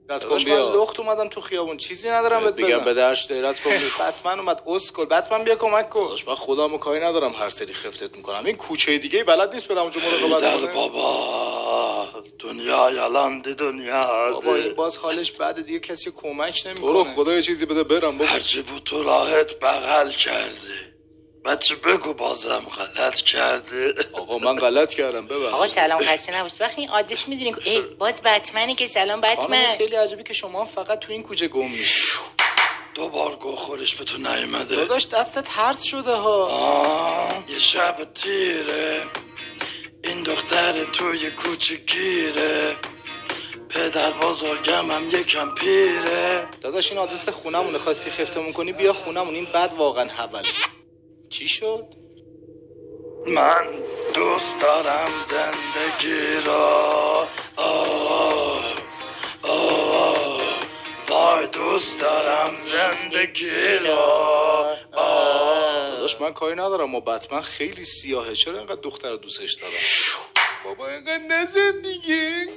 داداش من لخت اومدم تو خیابون چیزی ندارم بهت بگم به درش دیرت کن. بتمن اومد اسکل بتمن بیا کمک کن. من خودمو کاری ندارم هر سری خفتت میکنم. این کوچه دیگه بلد نیست برم اونجا مراقبت کنه. بابا دنیا یالنده دنیا. بابا این باز حالش بعد دیگه کسی کمک نمیکنه. تو رو خدا یه چیزی بده برم بابا. هرچی بود تو راحت بغل کردی. بچه بگو بازم غلط کرده. آقا من غلط کردم ببخشید. آقا سلام خسته نباشید. وقتی این آدرس میدونین که ای باز بتمنی که سلام بتمن. خیلی عجیبه که شما فقط تو این کوچه گم میشی. دوبار گو خورش به تو نیومده. داداش دستت هرز شده ها. یه شب تیره این دختر توی کوچه گیره. پدر بزرگم هم یکم پیره. داداش این آدرس خونمونه خواستی خفتمون کنی بیا خونمون. این بد واقعا حوله. چی شد؟ من دوست دارم زندگی را وای دوست دارم زندگی را داداش من کاری ندارم ما بتمن خیلی سیاهه چرا اینقدر دختر رو دوستش دارم. بابا اینقدر نزن دیگه.